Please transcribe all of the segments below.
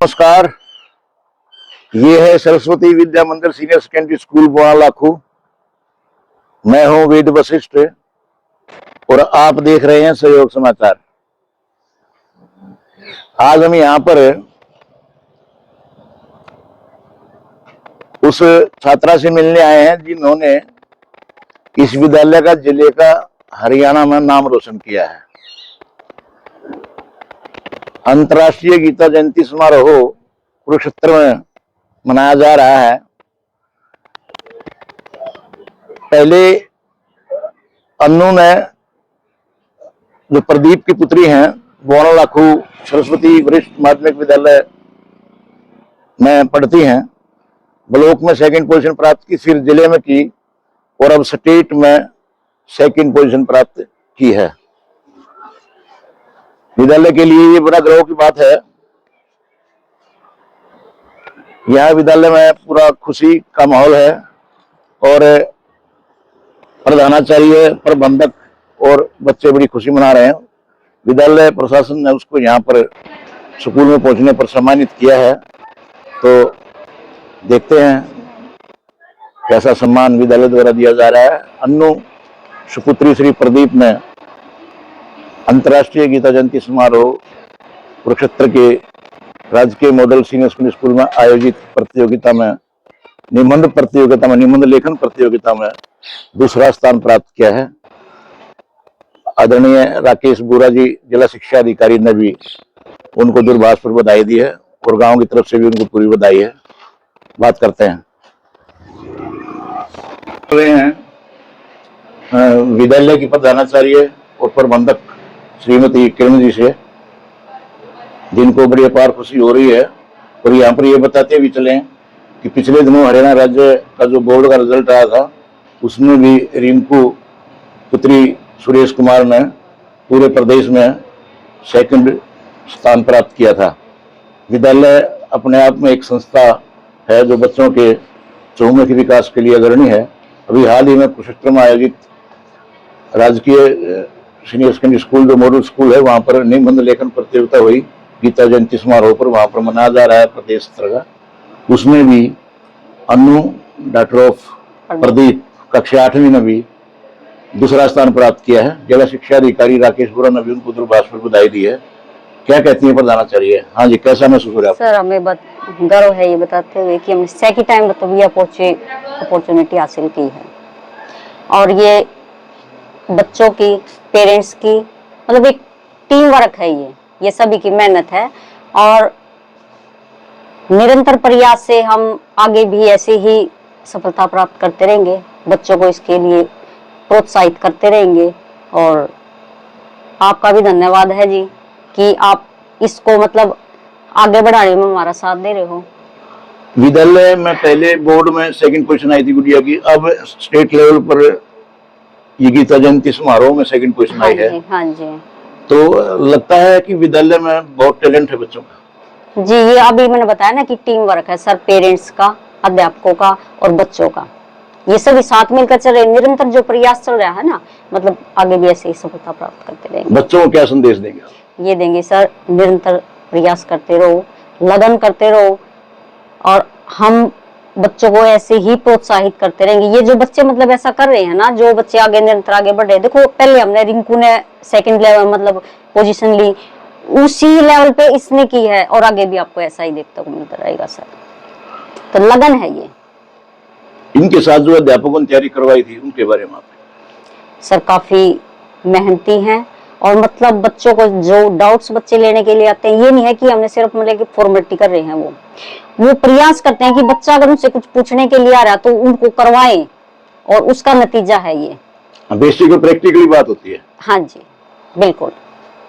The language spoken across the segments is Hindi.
नमस्कार। ये है सरस्वती विद्या मंदिर सीनियर सेकेंडरी स्कूल बुआ लाखू। मैं हूं वेद वशिष्ठ और आप देख रहे हैं सहयोग समाचार। आज हम यहां पर उस छात्रा से मिलने आए हैं जिन्होंने इस विद्यालय का जिले का हरियाणा में नाम रोशन किया है। अंतर्राष्ट्रीय गीता जयंती समारोह कुरुक्षेत्र में मनाया जा रहा है। पहले अन्नू ने, जो प्रदीप की पुत्री हैं, बुआ लाखू सरस्वती वरिष्ठ माध्यमिक विद्यालय में पढ़ती हैं, ब्लॉक में सेकंड पोजीशन प्राप्त की, फिर जिले में की और अब स्टेट में सेकंड पोजीशन प्राप्त की है। विद्यालय के लिए ये बड़ा गर्व की बात है। यह विद्यालय में पूरा खुशी का माहौल है और प्रधानाचार्य, प्रबंधक और बच्चे बड़ी खुशी मना रहे हैं। विद्यालय प्रशासन ने उसको यहाँ पर स्कूल में पहुंचने पर सम्मानित किया है, तो देखते हैं कैसा सम्मान विद्यालय द्वारा दिया जा रहा है। अन्नू सुपुत्री श्री प्रदीप ने अंतर्राष्ट्रीय गीता जयंती समारोह कुरुक्षेत्र के राजकीय मॉडल सीनियर सेकेंडरी स्कूल में आयोजित प्रतियोगिता में निबंध लेखन प्रतियोगिता में दूसरा स्थान प्राप्त किया है। आदरणीय राकेश बुरा जी जिला शिक्षा अधिकारी ने भी उनको दूरभाष पर बधाई दी है और गांव की तरफ से भी उनको पूरी बधाई है। बात करते हैं विद्यालय की प्रधानाचार्य और प्रबंधक श्रीमती किरण जी से, जिनको बड़ी अपार खुशी हो रही है। और यहाँ पर ये बताते भी चले कि पिछले दिनों हरियाणा राज्य का जो बोर्ड का रिजल्ट आया था, उसमें भी रिंकू पुत्री सुरेश कुमार ने पूरे प्रदेश में सेकंड स्थान प्राप्त किया था। विद्यालय अपने आप में एक संस्था है जो बच्चों के चहुमुखी विकास के लिए अग्रणी है। अभी हाल ही में कुरुक्षेत्र में आयोजित राजकीय सीनियर सेकेंडरी स्कूल जो मॉडल स्कूल है, वहां पर निबंध लेखन प्रतियोगिता हुई गीता जयंती समारोह पर, वहां पर मनाया जा रहा है प्रदेश स्तर का। उसमें भी अन्नू डॉक्टर ऑफ प्रदीप कक्षा 8वीं में भी दूसरा स्थान प्राप्त किया है। जिला शिक्षा अधिकारी राकेश बुरा ने भी उनको दूरभाष पर बधाई दी है। क्या कहती है प्रधानाचार्य? हाँ जी, कैसा महसूस हो रहा है? सर, हमें गर्व है ये बताते हुए कि हमने सेकंड टाइम अपॉर्चुनिटी हासिल की है और ये बच्चों की, पेरेंट्स की, मतलब एक टीम वर्क है। ये सभी की मेहनत है और निरंतर प्रयास से हम आगे भी ऐसे ही सफलता प्राप्त करते रहेंगे, बच्चों को इसके लिए प्रोत्साहित करते रहेंगे। और आपका भी धन्यवाद है जी कि आप इसको मतलब आगे बढ़ाने में हमारा साथ दे रहे हो। विद्यालय में पहले बोर्ड में सेकंड पोजीशन आई थी गुड़िया की, अब स्टेट लेवल पर ये गीता जयंती समारोह में सेकंड पोजीशन आई है। हाँ जी। तो लगता है कि विद्यालय में बहुत टैलेंट है बच्चों का। जी, ये अभी मैंने बताया ना कि टीम वर्क है सर, पेरेंट्स का, अध्यापकों का और बच्चों का, ये सभी साथ मिलकर चल रहे। निरंतर जो प्रयास चल रहा है ना, मतलब आगे भी ऐसे ही सफलता प्राप्त करते रहेंगे। बच्चों को क्या संदेश देंगे? ये देंगे सर, निरंतर प्रयास करते रहो, लगन करते रहो और हम बच्चों को ऐसे ही प्रोत्साहित करते रहेंगे। ये जो बच्चे मतलब ऐसा कर रहे हैं ना, जो बच्चे आगे निरंतर आगे बढ़ रहे हैं। देखो, पहले हमने रिंकू ने सेकंड लेवल मतलब पोजीशन ली, उसी लेवल पे इसने की है और आगे भी आपको ऐसा ही देखने को मिलता रहेगा सर। तो लगन है ये। इनके साथ जो अध्यापकों ने तैयारी करवाई थी, उनके बारे में सर काफी मेहनती हैं और मतलब बच्चों को जो डाउट्स बच्चे लेने के लिए आते हैं, ये नहीं है कि हमने सिर्फ मतलब कि फॉर्मेलिटी कर रहे हैं। वो प्रयास करते हैं कि बच्चा अगर उनसे कुछ पूछने के लिए आ रहा है तो उनको करवाएं और उसका नतीजा है ये। बेसिक और प्रैक्टिकली बात होती है। हाँ जी, बिल्कुल।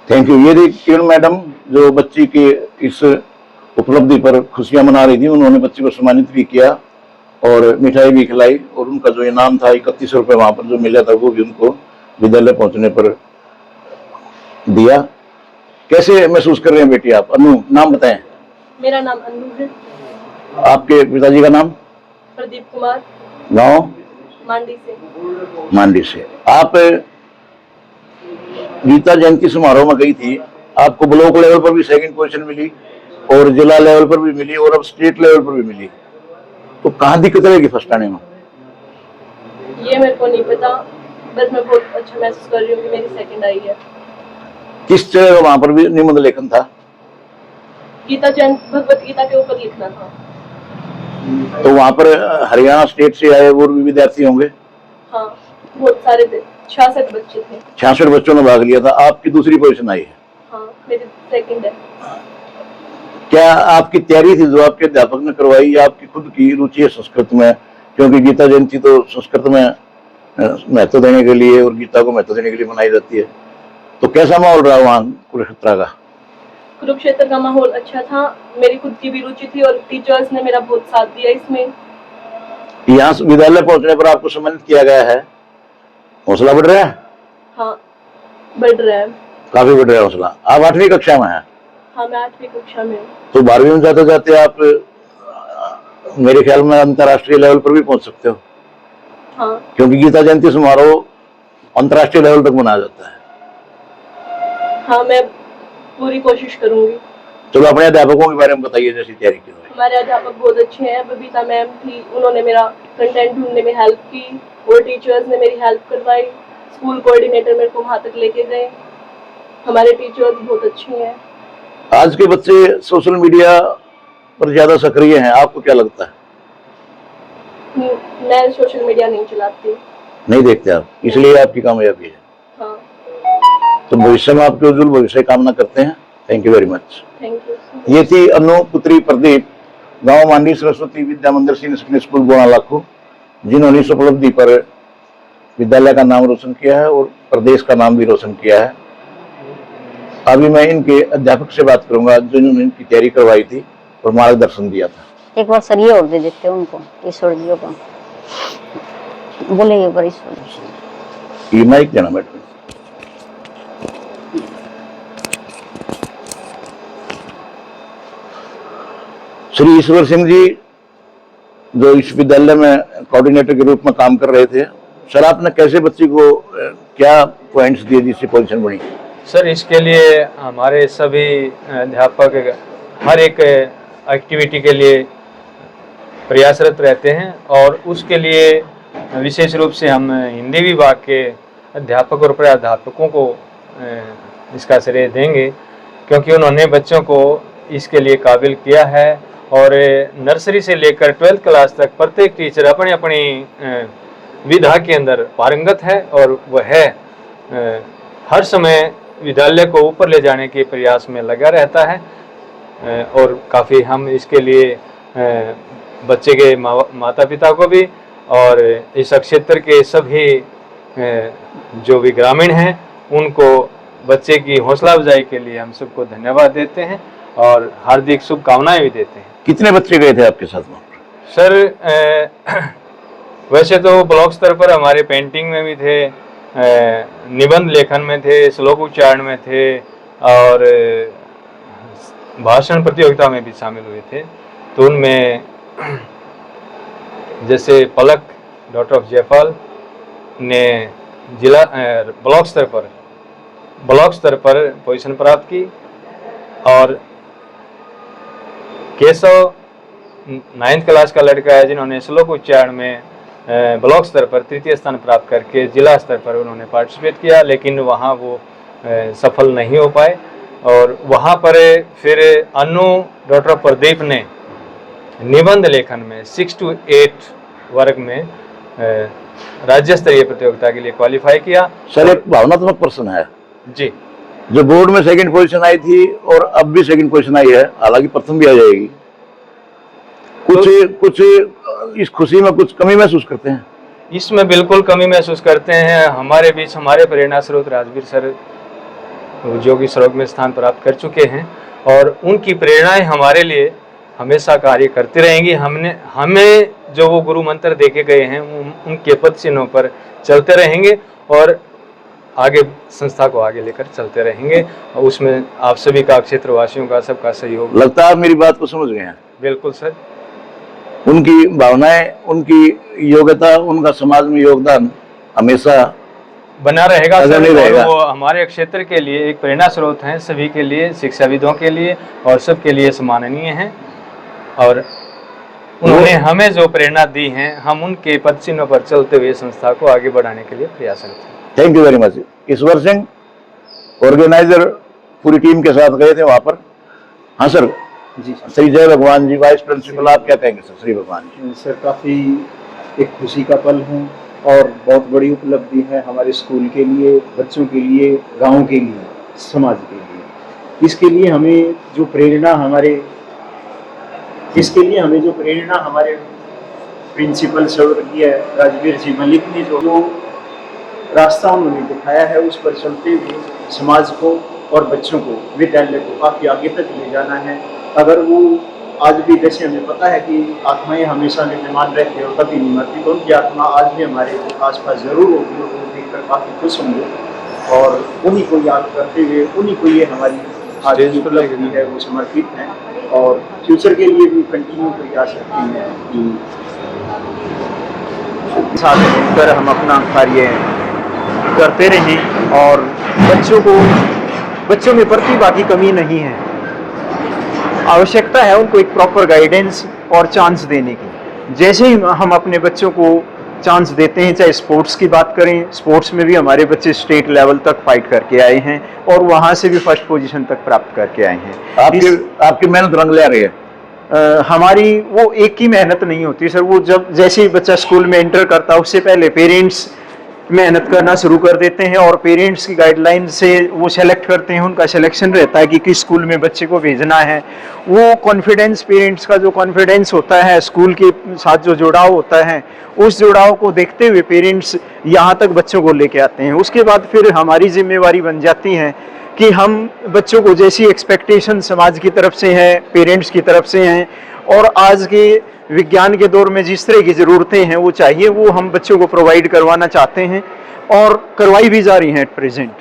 Thank you. ये किरण मैडम जो बच्ची के इस उपलब्धि पर खुशियां मना रही थी, उन्होंने बच्ची को सम्मानित भी किया और मिठाई भी खिलाई और उनका जो इनाम था 31 रुपए वहां पर जो मिला था, वो भी उनको विद्यालय पहुंचने पर दिया। कैसे महसूस कर रहे हैं बेटी आप? अनु, नाम बताएं। मेरा नाम अनु है। आपके पिताजी का नाम? प्रदीप कुमार। गांव? मांडी से। मांडी से। आप गीता जयंती समारोह में गई थी, आपको ब्लॉक लेवल पर भी सेकंड पोजीशन मिली और जिला लेवल पर भी मिली और अब स्टेट लेवल पर भी मिली, तो कहाँ दिक्कत रहेगी फर्स्ट आने में? ये मेरे को नहीं पता, बस मैं बहुत अच्छा महसूस कर रही हूँ कि मेरी सेकंड आई है। किस जगह वहां पर भी निबंध लेखन था? गीता जयंत भगवत गीता के ऊपर लिखना था। तो वहां पर हरियाणा स्टेट से आए और भी विद्यार्थी होंगे? हाँ, बहुत सारे थे, 66 बच्चे थे। 66 बच्चों ने भाग लिया था। आपकी दूसरी पोजीशन आई है। हाँ, मेरी सेकंड है। क्या आपकी तैयारी थी जो आपके अध्यापक ने करवाई, या आपकी खुद की रुचि है संस्कृत में? क्योंकि गीता जयंती तो संस्कृत में महत्व देने के लिए और गीता को महत्व देने के लिए मनाई जाती है, तो कैसा माहौल रहा वहाँ कुरुक्षेत्र का? कुरुक्षेत्र का माहौल अच्छा था, मेरी खुद की भी रुचि थी और टीचर्स ने मेरा बहुत साथ दिया इसमें। यहाँ विद्यालय पहुंचने पर आपको सम्मानित किया गया है, हौसला बढ़ रहा है? हाँ, बढ़ रहा है। काफी बढ़ रहा है हौसला। आप 8वीं कक्षा में हैं? हाँ, मैं 8वीं कक्षा में हूँ। तो 12वीं में जाते जाते आप मेरे ख्याल में अंतर्राष्ट्रीय लेवल पर भी पहुंच सकते हो। हाँ, क्योंकि गीता जयंती समारोह अंतर्राष्ट्रीय लेवल तक मनाया जाता है। हाँ, मैं पूरी कोशिश करूंगी। चलो अपने अध्यापकों के बारे में बताइए, जैसी तैयारी की हुई। हमारे अध्यापक बहुत अच्छे हैं। बबीता मैम थी, उन्होंने मेरा कंटेंट ढूंढने में हेल्प की और टीचर्स ने मेरी हेल्प करवाई। स्कूल कोऑर्डिनेटर मेरे को वहां तक लेके गए। हमारे टीचर्स बहुत अच्छे हैं। आज के बच्चे सोशल मीडिया पर ज्यादा सक्रिय हैं, आपको क्या लगता है? मैं सोशल मीडिया नहीं चलाती। नहीं देखते आप, इसलिए आपकी कामयाबी है। हाँ, तो भविष्य में आपके उज्जवल भविष्य कामना करते हैं। Thank you very much. Thank you. ये थी अनु पुत्री प्रदीप, गांव मांडी सरस्वती विद्या मंदिर सीनियर सेकेंडरी स्कूल बोना लाखू, जिन्होंने इस उपलब्धि पर विद्यालय का नाम रोशन किया है और प्रदेश का नाम भी रोशन किया है। अभी मैं इनके अध्यापक से बात करूंगा जिन्होंने इनकी तैयारी करवाई थी और मार्गदर्शन दिया था। एक बार सर ये और दे देते हैं उनको, ईश्वर जी को बोले, एक बार ईश्वर। ये माइक देना मैडम। श्री ईश्वर सिंह जी जो इस विद्यालय में कोऑर्डिनेटर के रूप में काम कर रहे थे, सर आपने कैसे बच्ची को क्या पॉइंट्स दिए जिससे पोजीशन बनी? सर इसके लिए हमारे सभी अध्यापक हर एक एक्टिविटी के लिए प्रयासरत रहते हैं और उसके लिए विशेष रूप से हम हिंदी विभाग के अध्यापक और प्राध्यापकों को इसका श्रेय देंगे, क्योंकि उन्होंने बच्चों को इसके लिए काबिल किया है और नर्सरी से लेकर 12th क्लास तक प्रत्येक टीचर अपनी अपनी विधा के अंदर पारंगत है और वह हर समय विद्यालय को ऊपर ले जाने के प्रयास में लगा रहता है और काफ़ी हम इसके लिए बच्चे के माता पिता को भी और इस क्षेत्र के सभी जो भी ग्रामीण हैं उनको बच्चे की हौसला अफजाई के लिए हम सबको धन्यवाद देते हैं और हार्दिक शुभकामनाएं भी देते हैं। कितने बच्चे गए थे आपके साथ में? सर वैसे तो ब्लॉक स्तर पर हमारे पेंटिंग में भी थे, निबंध लेखन में थे, श्लोक उच्चारण में थे और भाषण प्रतियोगिता में भी शामिल हुए थे। तो उनमें जैसे पलक डॉटर ऑफ जयपाल ने जिला ब्लॉक स्तर पर पोजीशन प्राप्त की और केशव 9th क्लास का लड़का है जिन्होंने श्लोक उच्चारण में ब्लॉक स्तर पर 3य स्थान प्राप्त करके जिला स्तर पर उन्होंने पार्टिसिपेट किया, लेकिन वहाँ वो सफल नहीं हो पाए। और वहाँ पर फिर अनु डॉक्टर प्रदीप ने निबंध लेखन में 6 to 8 वर्ग में राज्य स्तरीय प्रतियोगिता के लिए क्वालिफाई किया। सर एक भावनात्मक प्रश्न है जी, जो बोर्ड में सेकंड पोजीशन आई थी और अब भी सेकंड पोजीशन आई है, हालांकि प्रथम भी आ जाएगी, कुछ इस खुशी में कुछ कमी महसूस करते हैं? इसमें बिल्कुल कमी महसूस करते हैं। हमारे बीच हमारे प्रेरणा स्रोत राजवीर सर जो कि श्लोक में स्थान प्राप्त कर चुके हैं और उनकी प्रेरणाएं हमारे लिए हमेशा कार्य करती रहेंगी। हमें जो वो गुरु मंत्र देके गए हैं उनके पद चिन्हों पर चलते रहेंगे और आगे संस्था को आगे लेकर चलते रहेंगे और उसमें आप सभी का, क्षेत्रवासियों का, सबका सहयोग। लगता है आप मेरी बात को समझ गए हैं। बिल्कुल सर। उनकी भावनाएं, उनकी योग्यता, उनका समाज में योगदान हमेशा बना रहेगा ऐसा सर, नहीं और रहेगा। वो हमारे क्षेत्र के लिए एक प्रेरणा स्रोत हैं, सभी के लिए, शिक्षाविदों के लिए और सबके लिए सम्माननीय हैं। और उन्होंने हमें जो प्रेरणा दी है, हम उनके पद चिन्हों पर चलते हुए संस्था को आगे बढ़ाने के लिए प्रयासरत हैं। Thank you very much. Ishwar Singh organiser पूरी टीम के साथ गए थे वहां पर। हाँ सर जी श्री जय भगवान जी, वाइस प्रिंसिपल, आप क्या कहेंगे सर? श्री भगवान जी सर, काफ़ी एक खुशी का पल है और बहुत बड़ी उपलब्धि है हमारे स्कूल के लिए, बच्चों के लिए, गांव के लिए, समाज के लिए। इसके लिए हमें जो प्रेरणा हमारे प्रिंसिपल स्वर्गीय राजवीर जी मलिक ने जो रास्ता उन्होंने दिखाया है, उस पर चलते हुए समाज को और बच्चों को, विद्यालय को काफ़ी आगे तक ले जाना है। अगर वो आज भी, जैसे हमें पता है कि आत्माएं हमेशा विद्यमान रहती है और कभी नहीं मरती, तो उनकी आत्मा आज भी हमारे आसपास जरूर होगी और वो देखकर काफ़ी खुश होंगे। और उन्हीं को याद करते हुए, उन्हीं को ये हमारी आज की उपलब्धि है वो समर्पित है। और फ्यूचर के लिए भी कंटिन्यू प्रयास करते हैं कि साथ मिलकर हम अपना कार्य करते रहें और बच्चों में प्रतिभा की कमी नहीं है। आवश्यकता है उनको एक प्रॉपर गाइडेंस और चांस देने की। जैसे ही हम अपने बच्चों को चांस देते हैं, चाहे स्पोर्ट्स की बात करें, स्पोर्ट्स में भी हमारे बच्चे स्टेट लेवल तक फाइट करके आए हैं और वहाँ से भी फर्स्ट पोजीशन तक प्राप्त करके आए हैं। आपकी मेहनत रंग ले रही है। हमारी वो एक ही मेहनत नहीं होती सर। वो जब जैसे ही बच्चा स्कूल में एंटर करता है, उससे पहले पेरेंट्स मेहनत करना शुरू कर देते हैं और पेरेंट्स की गाइडलाइन से वो सेलेक्ट करते हैं। उनका सिलेक्शन रहता है कि किस स्कूल में बच्चे को भेजना है। वो कॉन्फिडेंस, पेरेंट्स का जो कॉन्फिडेंस होता है, स्कूल के साथ जो जुड़ाव होता है, उस जुड़ाव को देखते हुए पेरेंट्स यहाँ तक बच्चों को लेके आते हैं। उसके बाद फिर हमारी जिम्मेवारी बन जाती है कि हम बच्चों को जैसी एक्सपेक्टेशन समाज की तरफ से है, पेरेंट्स की तरफ से हैं और आज के विज्ञान के दौर में जिस तरह की ज़रूरतें हैं वो चाहिए, वो हम बच्चों को प्रोवाइड करवाना चाहते हैं और करवाई भी जा रही हैं एट प्रेजेंट।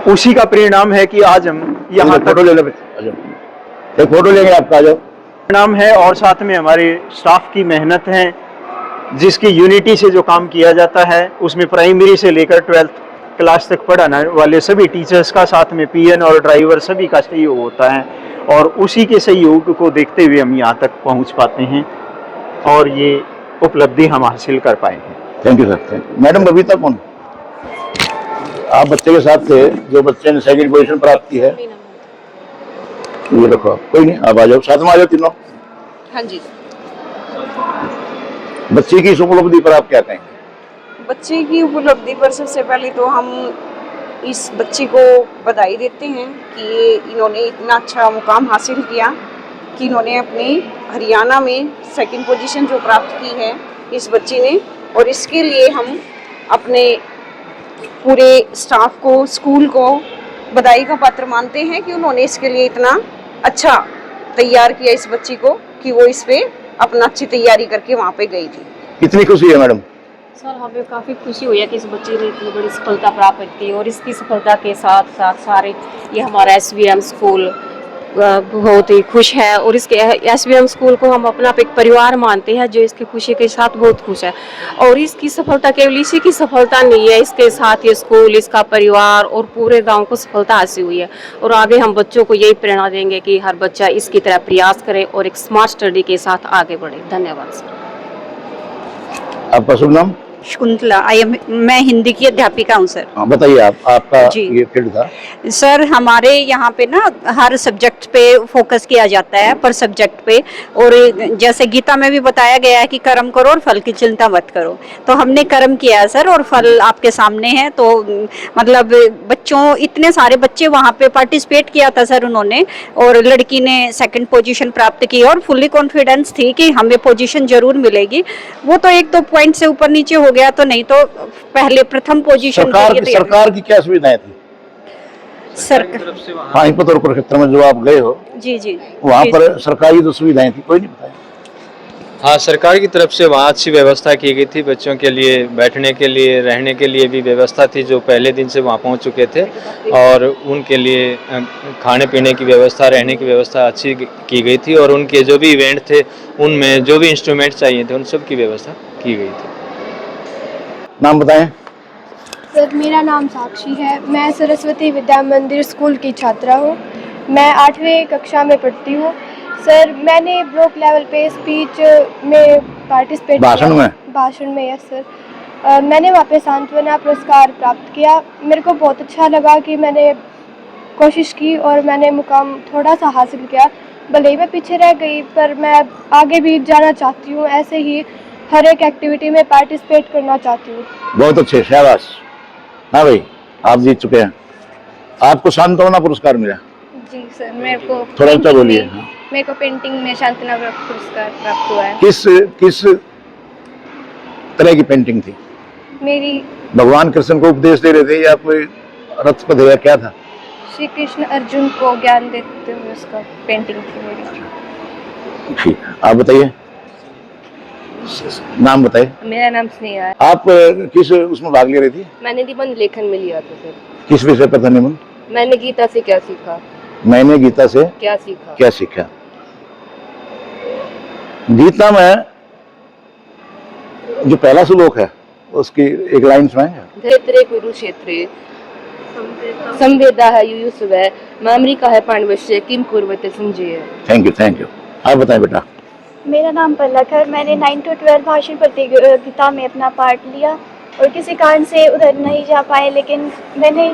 उसी का परिणाम है कि आज हम यहाँ तक, फोटो ले लो, एक फोटो लेंगे आपका, आ जाओ। परिणाम है और साथ में हमारे स्टाफ की मेहनत है, जिसकी यूनिटी से जो काम किया जाता है, उसमें प्राइमरी से लेकर 12th क्लास तक पढ़ाने वाले सभी टीचर्स का, साथ में पीएन और ड्राइवर सभी का सहयोग होता है और उसी के सहयोग को देखते हुए हम यहाँ तक पहुँच पाते हैं और ये उपलब्धि हम हासिल कर पाए हैं। Thank you sir, thank you. Madam Babita कौन? आप बच्चे के साथ थे जो बच्चे ने सेकंड पोजीशन प्राप्त की है। ये रखो आप, कोई नहीं, आप आ जाओ, साथ में आ जाओ तीनों। हाँ जी, बच्चे की इस उपलब्धि पर आप क्या कहेंगे? बच्चे की उपलब्धि पर सबसे पहले तो हम इस बच्चे को बधाई देते हैं कि इन्होंने इतना अच्छा मुकाम हासिल किया कि इन्होंने अपनी हरियाणा में सेकंड पोजीशन जो प्राप्त की है इस बच्चे ने। और इसके लिए हम अपने पूरे स्टाफ को, स्कूल को बधाई का पात्र मानते हैं कि उन्होंने इसके लिए इतना अच्छा तैयार किया इस बच्ची को कि वो इस पे अपना अच्छी तैयारी करके वहाँ पे गई थी। कितनी खुशी है मैडम? सर, हमें काफ़ी खुशी हुई है कि इस बच्चे ने इतनी बड़ी सफलता प्राप्त की और इसकी सफलता के साथ साथ सारे ये हमारा SVM स्कूल बहुत ही खुश है और इसके SVM स्कूल को हम अपना एक परिवार मानते हैं जो इसकी खुशी के साथ बहुत खुश है। और इसकी सफलता केवल इसी की सफलता नहीं है, इसके साथ ये स्कूल, इसका परिवार और पूरे गांव को सफलता हासिल हुई है। और आगे हम बच्चों को यही प्रेरणा देंगे कि हर बच्चा इसकी तरह प्रयास करे और एक स्मार्ट स्टडी के साथ आगे बढ़े। धन्यवाद सर। आपका शुभ नाम? शकुंतला, मैं हिंदी की अध्यापिका हूँ सर। हाँ, बताइए आपका जी। ये फील्ड था। सर, हमारे यहाँ पे ना हर सब्जेक्ट पे फोकस किया जाता है, पर सब्जेक्ट पे। और जैसे गीता में भी बताया गया है कि कर्म करो और फल की चिंता मत करो, तो हमने कर्म किया है सर और फल आपके सामने है। तो मतलब बच्चों, इतने सारे बच्चे वहाँ पे पार्टिसिपेट किया था सर उन्होंने, और लड़की ने सेकंड पोजीशन प्राप्त की और फुल्ली कॉन्फिडेंस थी कि हमें पोजीशन जरूर मिलेगी। वो तो 1-2 पॉइंट से ऊपर नीचे हो गया, तो नहीं तो पहले प्रथम पोजीशन सरकार की क्या सुविधाएं थी? पानीपत और कुरुक्षेत्र में जो आप गए हो, जी वहाँ पर सरकारी जो सुविधाएं थी, कोई नहीं बताया? हाँ, सरकार की तरफ से वहाँ अच्छी व्यवस्था की गई थी। बच्चों के लिए बैठने के लिए, रहने के लिए भी व्यवस्था थी, जो पहले दिन से वहाँ पहुँच चुके थे। और उनके लिए खाने पीने की व्यवस्था, रहने की व्यवस्था अच्छी की गई थी। और उनके जो भी इवेंट थे, उनमें जो भी इंस्ट्रूमेंट चाहिए थे, उन सब की व्यवस्था की गई थी। नाम बताएं। सर मेरा नाम साक्षी है। मैं सरस्वती विद्या मंदिर स्कूल की छात्रा हूँ। मैं 8वीं कक्षा में पढ़ती हूँ। सर मैंने ब्लॉक लेवल पे स्पीच में पार्टिसिपेट भाषण में? भाषण में, यस सर। मैंने वहाँ पे सांत्वना पुरस्कार प्राप्त किया। मेरे को बहुत अच्छा लगा कि मैंने कोशिश की और मैंने मुकाम थोड़ा सा हासिल किया। भले ही मैं पीछे रह गई पर मैं आगे भी जाना चाहती हूँ। ऐसे ही हर एक एक्टिविटी में पार्टिसिपेट करना चाहती हूँ। बहुत अच्छे, शाबाश। हाँ भाई, आप जीत चुके हैं। आपको सांत्वना पुरस्कार मिला। जी सर, मेरे को थोड़ा ऊंचा बोलिए। हाँ। मेरे को पेंटिंग में सांत्वना पुरस्कार प्राप्त हुआ है। किस तरह की पेंटिंग थी? मेरी भगवान कृष्ण को उपदेश दे रहे थे या कोई रथ पर या क्या था? श्री कृष्ण अर्जुन को ज्ञान देते हुए उसका पेंटिंग थी मेरी। ठीक, आप बताइए, नाम बताइए। मेरा नाम स्नेहा है। आप किस उसमें भाग ले रही थी? मैंने निबंध लेखन में लिया था सर। किस विषय पर था निबंध? मैंने गीता से क्या सीखा। मैंने गीता से क्या सीखा? क्या सीखा? गीता में जो पहला श्लोक है उसकी एक लाइन सुनाएंगे? क्षेत्रे कुरुक्षेत्रे संवेदा है युयुस्व मामरिका है पांडवस्य किम कुर्वते संजय। Thank you. आप बताएं बेटा। मेरा नाम पलक है। मैंने 9 to 12 भाषण प्रतियोगिता में अपना पार्ट लिया और किसी कारण से उधर नहीं जा पाए, लेकिन मैंने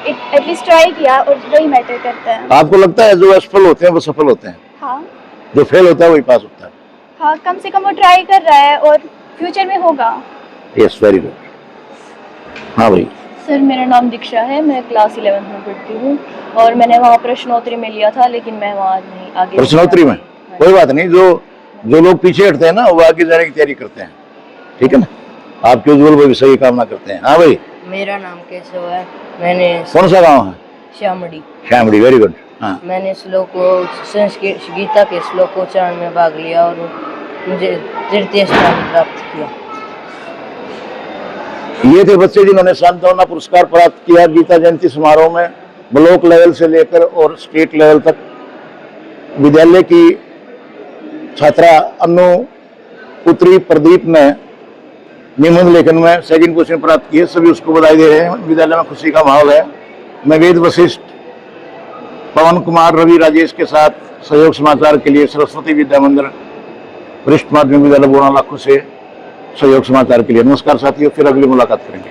एटलीस्ट ट्राई किया और वही मैटर करता है। आपको लगता है जो असफल होते हैं वो सफल होते हैं? हाँ जो फेल होता है वही पास होता है? हाँ, कम से कम वो ट्राई कर रहा है और फ्यूचर में होगा। Yes, very good. हाँ भाई। सर मेरा नाम दीक्षा है। मैं क्लास 11 में पढ़ती हूँ और मैंने वहाँ प्रश्नोत्तरी में लिया था, लेकिन मैं वहाँ नहीं आगे। प्रश्नोत्तरी में कोई बात नहीं, जो लोग पीछे हटते हैं ना वो आगे जाने की तैयारी करते हैं, ठीक है ना? आपके उज्जवल भविष्य की कामना करते हैं। हाँ भाई। मेरा नाम केशव है। मैंने कौन सा गाँव है? श्यामड़ी। Very good. हाँ, मैंने संस्कृत गीता के श्लोकोच्चारण में भाग लिया और मुझे तृतीय स्थान प्राप्त किया। ये थे बच्चे जिन्होंने सांत्वना पुरस्कार प्राप्त किया गीता जयंती समारोह में। ब्लॉक लेवल से लेकर और स्टेट लेवल तक विद्यालय की छात्रा अनु पुत्री प्रदीप ने निबंध लेखन में सेकंड पोजीशन प्राप्त की है। सभी उसको बधाई दे रहे हैं। विद्यालय में खुशी का माहौल है। मैं वेद वशिष्ठ, पवन कुमार, रवि, राजेश के साथ सहयोग समाचार के लिए सरस्वती विद्या मंदिर वरिष्ठ माध्यमिक विद्यालय बोराला से सहयोग समाचार के लिए। नमस्कार साथियों, फिर अगली मुलाकात करेंगे।